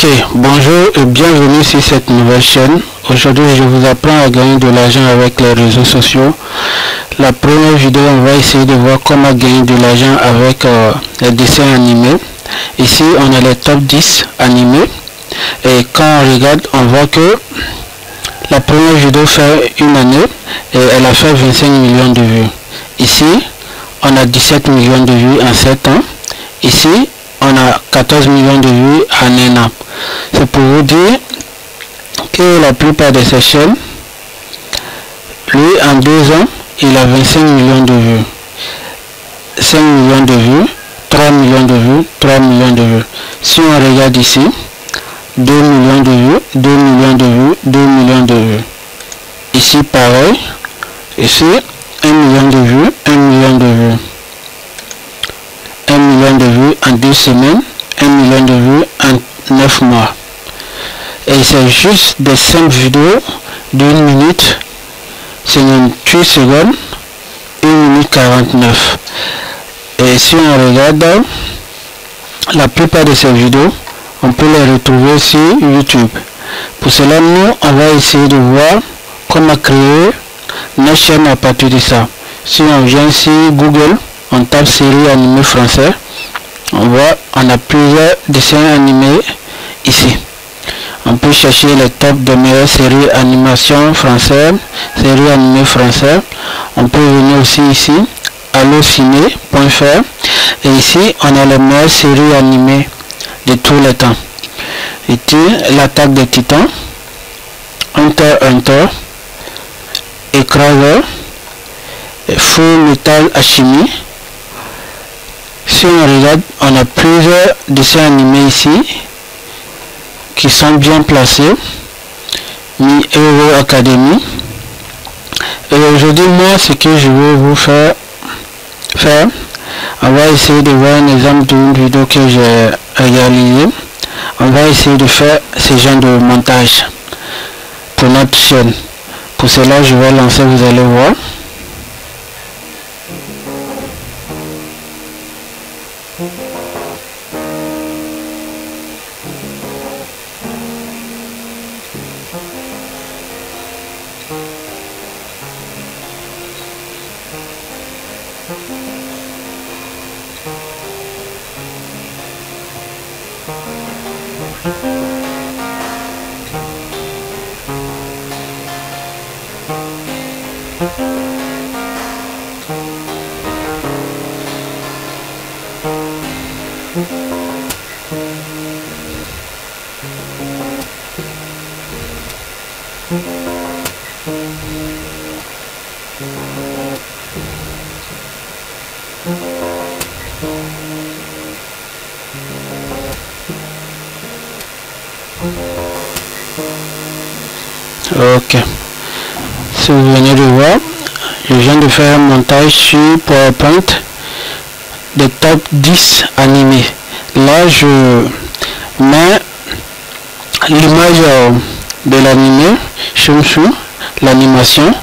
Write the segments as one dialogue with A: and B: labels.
A: Ok, bonjour et bienvenue sur cette nouvelle chaîne. Aujourd'hui, je vous apprends à gagner de l'argent avec les réseaux sociaux. La première vidéo, on va essayer de voir comment gagner de l'argent avec les dessins animés. Ici, on a les top 10 animés. Et quand on regarde, on voit que la première vidéo fait une année et elle a fait 25 millions de vues. Ici, on a 17 millions de vues en 7 ans. Ici, on a 14 millions de vues en un an. C'est pour vous dire que la plupart de ces chaînes, lui en 2 ans, il a 25 millions de vues. 5 millions de vues, 3 millions de vues, 3 millions de vues. Si on regarde ici, 2 millions de vues, 2 millions de vues, 2 millions de vues. Ici pareil, ici 1 million de vues, 1 million de vues. 1 million de vues en 2 semaines, 1 million de vues en 9 mois. Et c'est juste des 5 vidéos d'1 minute, 58 secondes, 1 minute 49. Et si on regarde la plupart de ces vidéos, on peut les retrouver sur YouTube. Pour cela, nous, on va essayer de voir comment créer notre chaîne à partir de ça. Si on vient sur Google, on tape série animée français, on voit, on a plusieurs dessins animés ici. On peut chercher les tops de meilleures séries animation françaises, séries animées françaises. On peut venir aussi ici, allociné.fr, et ici on a les meilleures séries animées de tous les temps. Ici, l'attaque des titans, Hunter, Écraseur, Full Metal Alchemy. Si on regarde, on a plusieurs dessins animés ici qui sont bien placés. Mi Hero Academy. Et aujourd'hui, moi, ce que je vais vous faire, on va essayer de voir un exemple d'une vidéo que j'ai réalisée. On va essayer de faire ce genre de montage pour notre chaîne. Pour cela, je vais lancer, vous allez voir. Ok, si vous venez de voir, je viens de faire un montage sur PowerPoint des top 10 animés. Là, je mets l'image de l'animé, Shumshu, l'animation,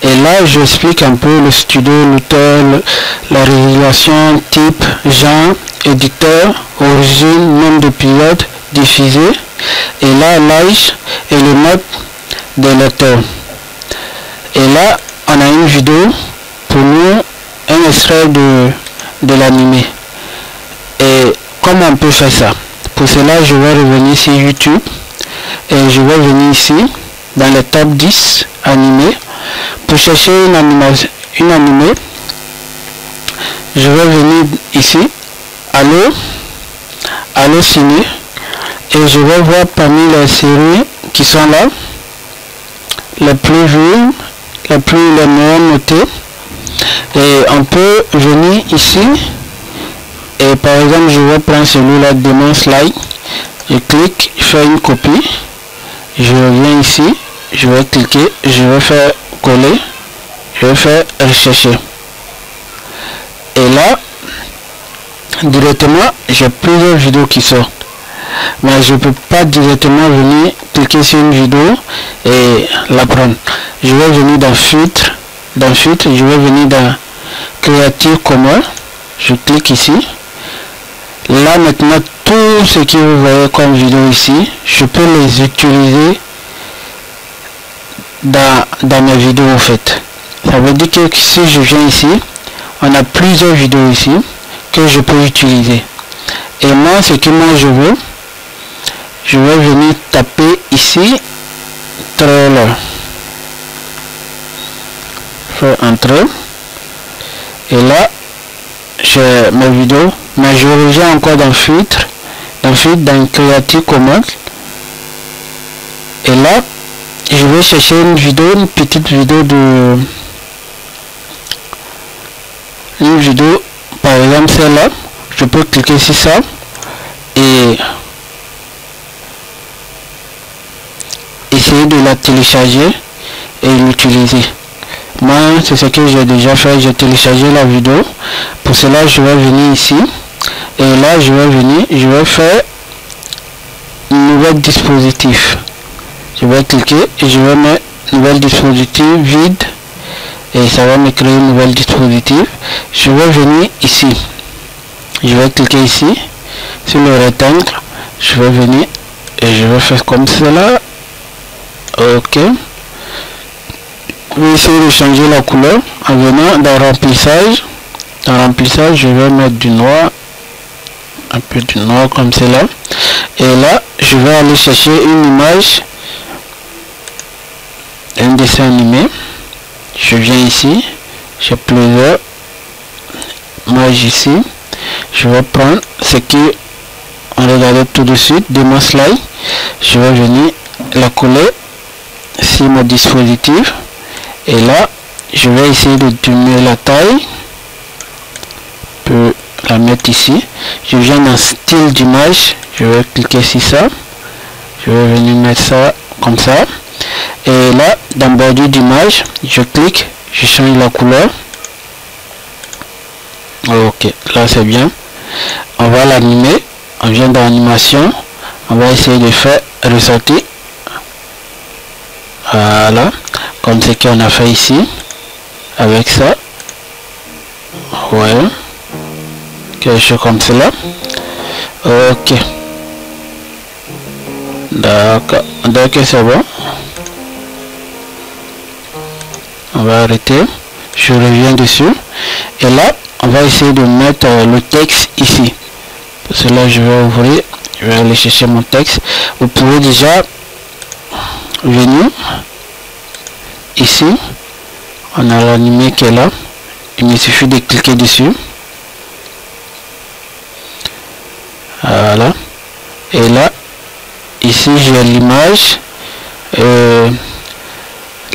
A: et là, j'explique un peu le studio, l'auteur, la régulation, type, genre, éditeur, origine, nombre d'épisodes diffusés, et là, l'âge et le mode des lecteurs. Et là, on a une vidéo pour nous, un extrait de l'animé. Et comment on peut faire ça? Pour cela, je vais revenir sur YouTube et je vais venir ici dans les top 10 animés pour chercher une animée. Je vais venir ici, Allociné, et je vais voir parmi les séries qui sont là, les plus vues, les meilleures notées. Et on peut venir ici et par exemple je vais prendre celui-là, Demon Slide. Je clique, je fais une copie, je reviens ici, je vais cliquer, je vais faire coller, je vais faire rechercher. Et là, directement, j'ai plusieurs vidéos qui sortent. Mais je ne peux pas directement venir cliquer sur une vidéo et la prendre. Je vais venir dans filtre, je vais venir dans Creative Commons, je clique ici. Là maintenant, tout ce que vous voyez comme vidéo ici, je peux les utiliser dans mes vidéos en fait. Ça veut dire que si je viens ici, on a plusieurs vidéos ici que je peux utiliser. Et moi, ce que moi je vais venir taper ici trailer. Je fais entrer. Et là, j'ai mes vidéos, mais je reviens encore dans filtre, dans Creative Commons. Et là, je vais chercher une vidéo, une petite vidéo par exemple celle-là. Je peux cliquer sur ça et essayer de la télécharger et l'utiliser. Moi, c'est ce que j'ai déjà fait. J'ai téléchargé la vidéo. Pour cela, je vais venir ici et là, je vais faire un nouvel dispositif. Je vais cliquer et je vais mettre nouvel dispositif vide et ça va me créer un nouvel dispositif. Je vais venir ici. Je vais cliquer ici sur le rectangle. Je vais venir et je vais faire comme cela. Ok. Je vais essayer de changer la couleur en venant dans remplissage. Dans remplissage, je vais mettre du noir, un peu du noir comme cela. Et là, je vais aller chercher une image, un dessin animé. Je viens ici, j'ai plusieurs images ici. Je vais prendre ce qui on regardait tout de suite de mon slide. Je vais venir la coller sur mon dispositif et là je vais essayer de diminuer la taille. Je peux la mettre ici. Je viens dans style d'image, je vais cliquer sur ça, je vais venir mettre ça comme ça et là dans bordure d'image je clique, je change la couleur. Ok, là c'est bien. On va l'animer. On vient dans l'animation. On va essayer de faire ressortir. Voilà. Comme ce qu'on a fait ici. Avec ça. Ouais. Quelque chose comme cela. Ok. D'accord. Donc c'est bon. On va arrêter. Je reviens dessus. Et là, on va essayer de mettre le texte ici. Pour cela, je vais ouvrir, je vais aller chercher mon texte. Vous pouvez déjà venir ici. On a l'animé qui est là. Il me suffit de cliquer dessus. Voilà. Et là, ici, j'ai l'image,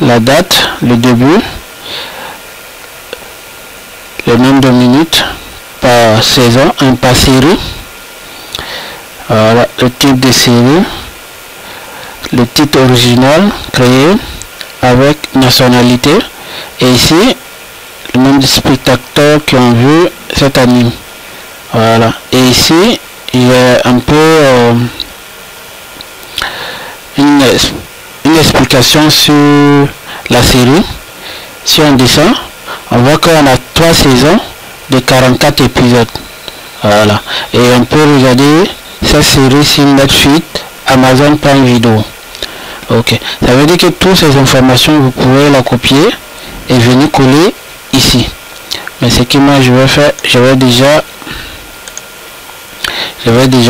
A: la date, le début, le nombre de minutes par saison, par série. Voilà, le type de série, le titre original créé avec nationalité et ici le nombre de spectateurs qui ont vu cet anime. Voilà, et ici il y a un peu une explication sur la série. Si on descend, on voit qu'on a 3 saisons de 44 épisodes. Voilà, et on peut regarder cette série sur Netflix, Amazon Prime Video. Ok, ça veut dire que toutes ces informations vous pouvez la copier et venir coller ici. Mais ce que moi je vais faire, je vais déjà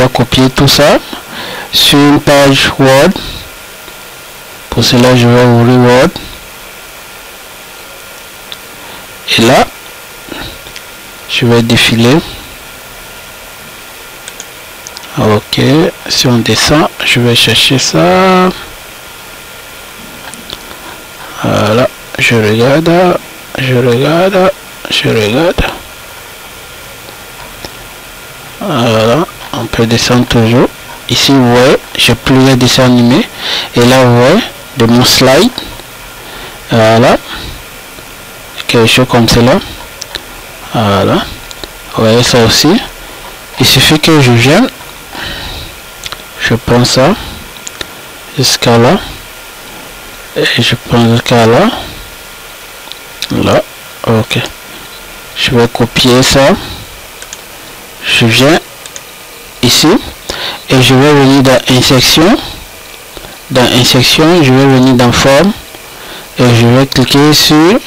A: copier tout ça sur une page Word. Pour cela, je vais ouvrir Word et là je vais défiler. Ok, si on descend, je vais chercher ça. Voilà, je regarde. Voilà, on peut descendre toujours. Ici, vous voyez, j'ai plusieurs dessins animés. Et là, vous voyez, de mon slide. Voilà, quelque chose comme cela. Voilà, vous voyez ça aussi. Il suffit que je vienne. Je prends ça jusqu'à là et je prends jusqu'à là. Ok, je vais copier ça, je viens ici et je vais venir dans insertion. Dans insertion, je vais venir dans forme et je vais cliquer sur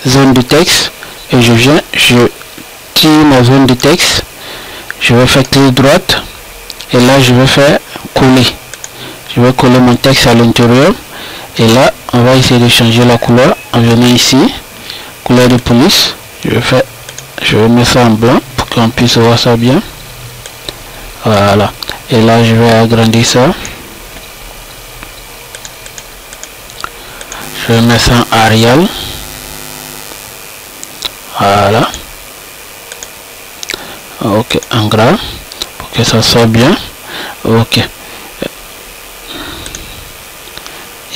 A: zone de texte et je tire ma zone de texte. Je vais faire clic droite et là je vais faire coller. Je vais coller mon texte à l'intérieur et là on va essayer de changer la couleur en venant ici, couleur de police. Je vais mettre ça en blanc pour qu'on puisse voir ça bien. Voilà, et là je vais agrandir ça. Je vais mettre ça en Arial. Voilà. Ok, en gras pour que ça soit bien. Ok.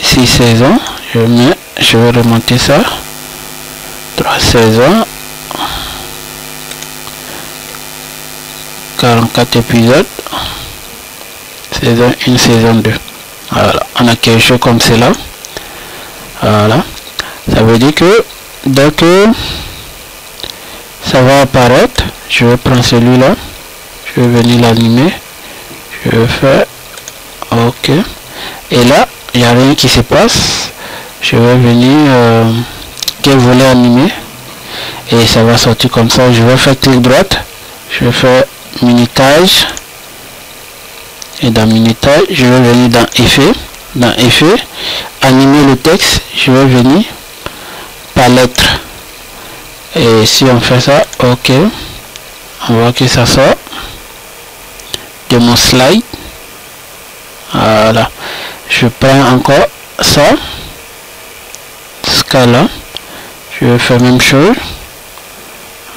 A: Ici 16 ans, je vais remonter ça. 3 saisons. 44 épisodes. Saison 1, saison 2. Voilà, on a quelque chose comme cela. Voilà, ça veut dire que dès que ça va apparaître, je vais prendre celui-là, je vais venir l'animer, je vais faire ok, et là il n'y a rien qui se passe. Je vais venir quel volet animer et ça va sortir comme ça. Je vais faire clic droite, je vais faire minutage et dans minutage je vais venir dans effet. Dans effet, animer le texte, je vais venir par lettre et si on fait ça, ok, on voit que ça sort de mon slide. Voilà, je prends encore ça, ce cas là, je vais faire même chose,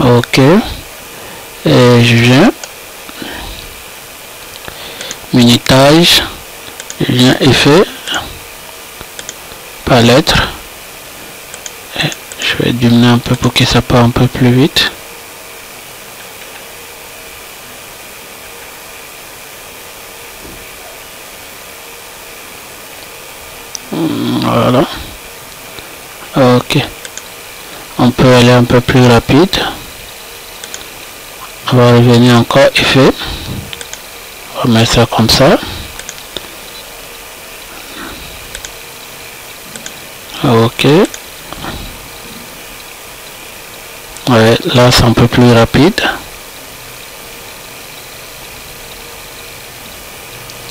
A: ok, et je viens minutage, je viens effet par lettre, et je vais diminuer un peu pour que ça parte un peu plus vite. Voilà, ok, on peut aller un peu plus rapide. On va revenir encore effet, on va mettre ça comme ça. Ok, ouais, là c'est un peu plus rapide.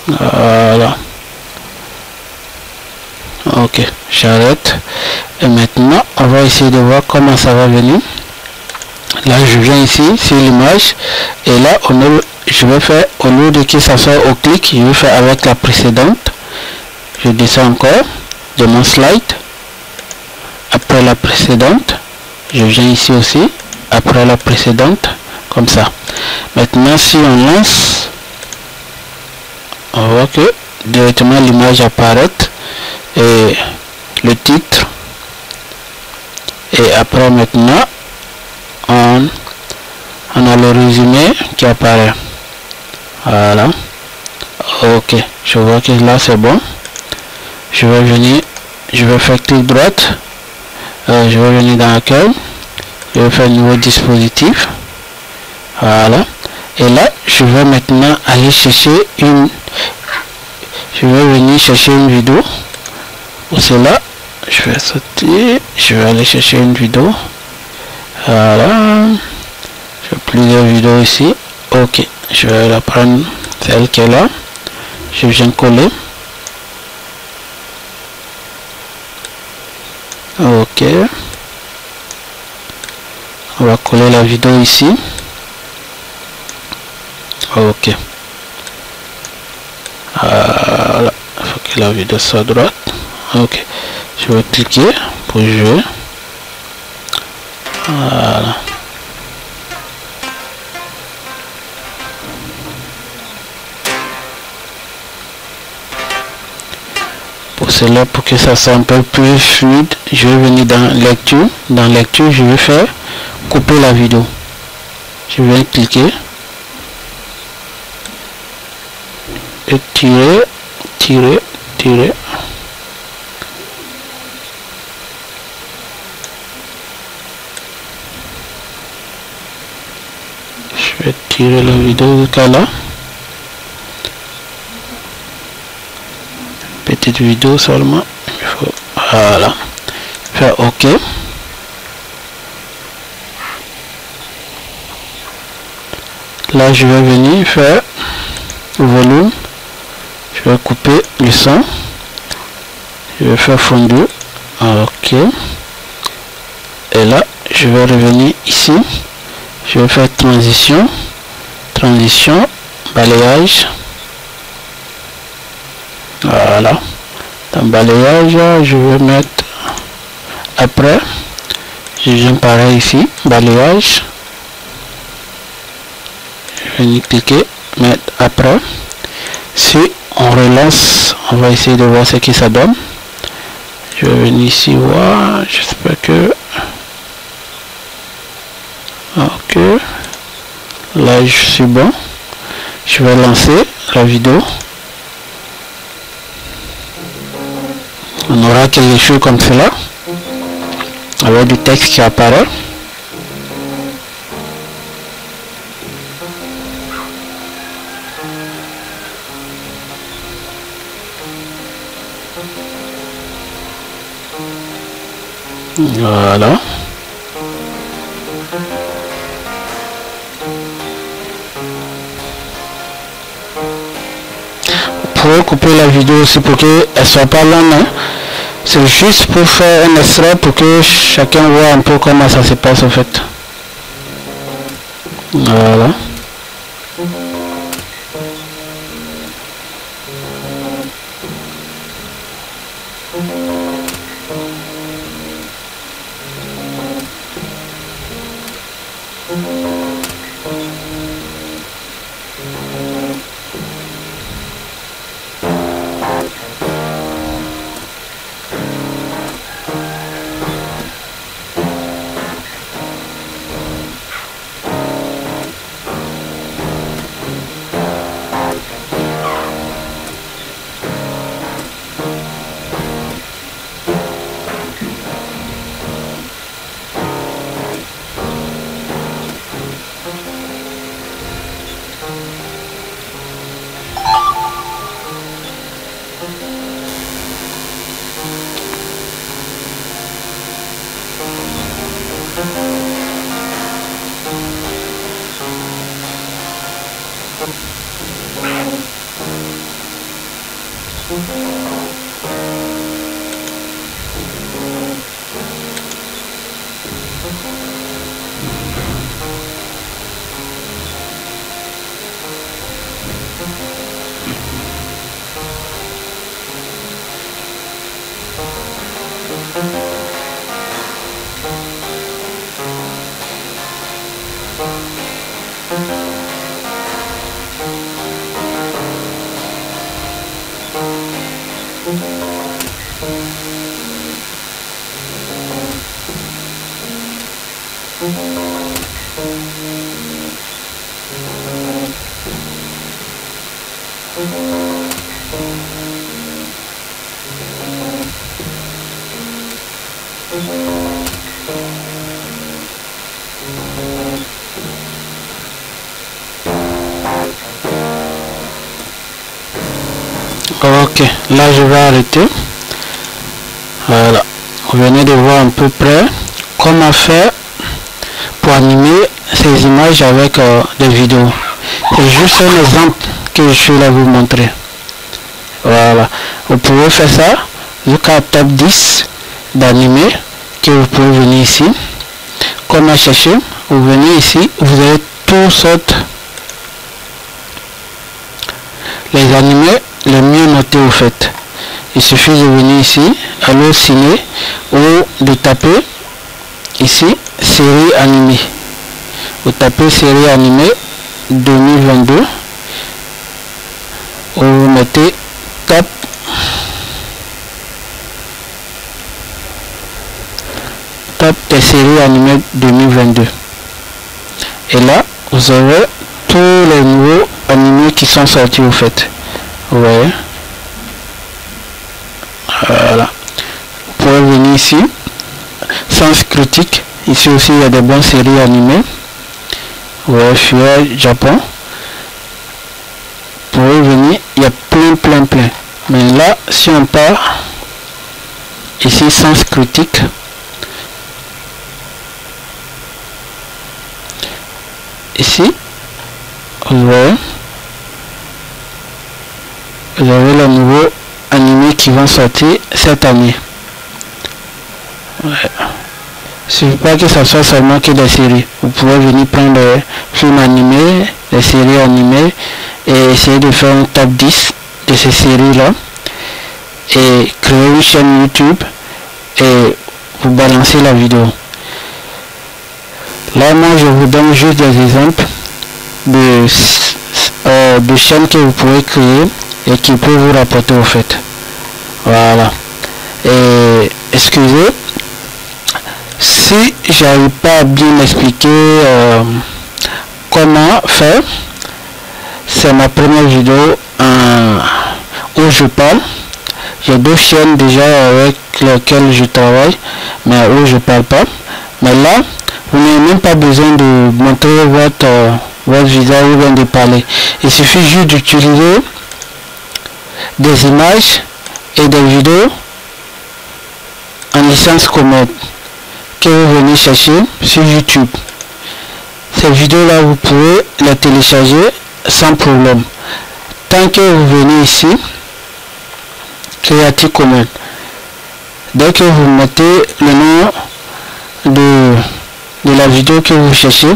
A: Voilà, ok, j'arrête et maintenant on va essayer de voir comment ça va venir. Là je viens ici sur l'image et là je vais faire, au lieu de que ça soit au clic, je vais faire avec la précédente. Je descends encore de mon slide. Après la précédente, je viens ici aussi, après la précédente, comme ça. Maintenant, si on lance, on voit que directement l'image apparaît et le titre. Et après maintenant, on a le résumé qui apparaît. Voilà. Ok, je vois que là c'est bon. Je vais venir, je vais faire clic droite. Je vais venir dans accueil, je vais faire nouveau dispositif, voilà, et là je vais maintenant aller chercher je vais venir chercher une vidéo. Pour cela je vais sortir, je vais aller chercher une vidéo, voilà, j'ai plusieurs vidéos ici. Ok, je vais la prendre, celle qui est là, je viens coller. Ok, on va coller la vidéo ici. Ok, voilà, il faut que la vidéo soit à droite. Ok, je vais cliquer pour jouer. Voilà, pour cela, pour que ça soit un peu plus fluide, je vais venir dans lecture. Dans lecture, je vais faire couper la vidéo. Je vais cliquer et tirer. Je vais tirer la vidéo jusqu'à là. Petite vidéo seulement. Il faut, voilà. Faire OK. Là, je vais venir faire le volume. Je vais couper le son. Je vais faire fondu. OK. Et là, je vais revenir ici. Je vais faire transition. Transition. Balayage. Voilà. Dans balayage, je vais mettre après. Je viens pareil ici. Balayage. Je vais cliquer. Mettre après. Si on relance, on va essayer de voir ce que ça donne. Je vais venir ici voir. J'espère que. OK. Là, je suis bon. Je vais lancer la vidéo. On aura quelque chose comme cela. Avec du texte qui apparaît. Voilà. Pour couper la vidéo aussi pour qu'elle ne soit pas longue, hein. C'est juste pour faire un extrait pour que chacun voit un peu comment ça se passe en fait. Voilà. Ok, là je vais arrêter. Voilà, vous venez de voir à peu près comment faire pour animer ces images avec des vidéos. C'est juste un exemple que je suis là vous montrer. Voilà, vous pouvez faire ça jusqu'à top 10 d'animer, que vous pouvez venir ici. Comme à chercher, vous venez ici, vous avez toutes sortes les animés les mieux notés au fait. Il suffit de venir ici, Allo Ciné, ou de taper ici série animée. Vous tapez série animée 2022, ou vous mettez top des séries animées 2022. Et là, vous avez tous les nouveaux animés qui sont sortis au fait. Vous voyez, voilà. Vous pouvez venir ici, Sens Critique. Ici aussi il y a des bonnes séries animées. Ouais, Fuel Japon. Pour revenir, il y a plein. Mais là, si on part ici, sens critique, ici, vous voyez, vous avez le nouveau animé qui vont sortir cette année. Ouais. Il ne suffit pas que ça soit seulement que des séries. Vous pouvez venir prendre des films animés, des séries animées et essayer de faire un top 10 de ces séries là et créer une chaîne YouTube et vous balancer la vidéo. Là, moi, je vous donne juste des exemples de chaînes que vous pouvez créer et qui peuvent vous rapporter au fait. Voilà. Et excusez si j'arrive pas à bien expliquer comment faire. C'est ma première vidéo où je parle. J'ai deux chaînes déjà avec lesquelles je travaille, mais où je parle pas. Mais là, vous n'avez même pas besoin de montrer votre visage ou bien de parler. Il suffit juste d'utiliser des images et des vidéos en licence commode que vous venez chercher sur YouTube. Ces vidéos là, vous pouvez les télécharger sans problème. Tant que vous venez ici, Creative Commons, dès que vous mettez le nom de la vidéo que vous cherchez,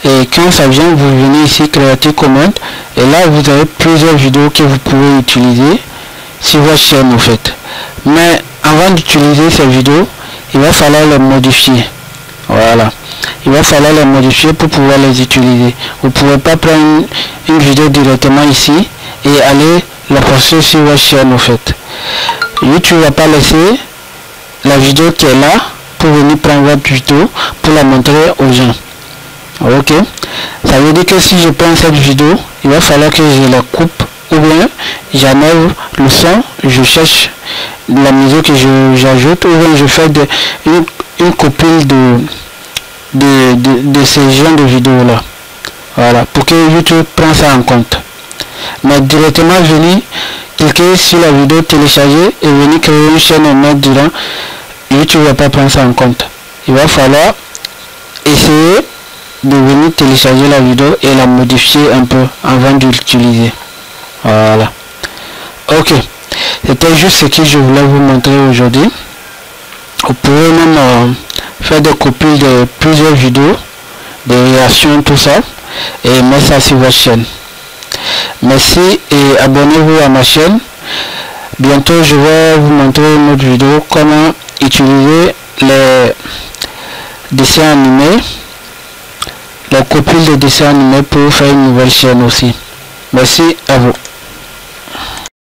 A: et quand ça vient, vous venez ici Creative Commons, et là vous avez plusieurs vidéos que vous pouvez utiliser sur votre chaîne en fait. Mais avant d'utiliser ces vidéos, il va falloir les modifier. Voilà, il va falloir les modifier pour pouvoir les utiliser. Vous ne pouvez pas prendre une vidéo directement ici et aller la poster sur votre chaîne en fait. YouTube ne va pas laisser la vidéo qui est là pour venir prendre votre vidéo pour la montrer aux gens. Ok, ça veut dire que si je prends cette vidéo, il va falloir que je la coupe ou bien j'enlève le son, je cherche la musique que j'ajoute, ou bien je fais une copie de ces genres de vidéos là. Voilà, pour que YouTube prenne ça en compte. Mais directement venir cliquer sur la vidéo télécharger et venir créer une chaîne et mettre dedans, YouTube ne va pas prendre ça en compte. Il va falloir essayer de venir télécharger la vidéo et la modifier un peu avant de l'utiliser. Voilà. Ok, c'était juste ce que je voulais vous montrer aujourd'hui. Vous pouvez même faire des copies de plusieurs vidéos, des réactions, tout ça, et mettre ça sur votre chaîne. Merci et abonnez-vous à ma chaîne. Bientôt je vais vous montrer une autre vidéo, comment utiliser les dessins animés, les copies de dessins animés pour faire une nouvelle chaîne aussi. Merci à vous.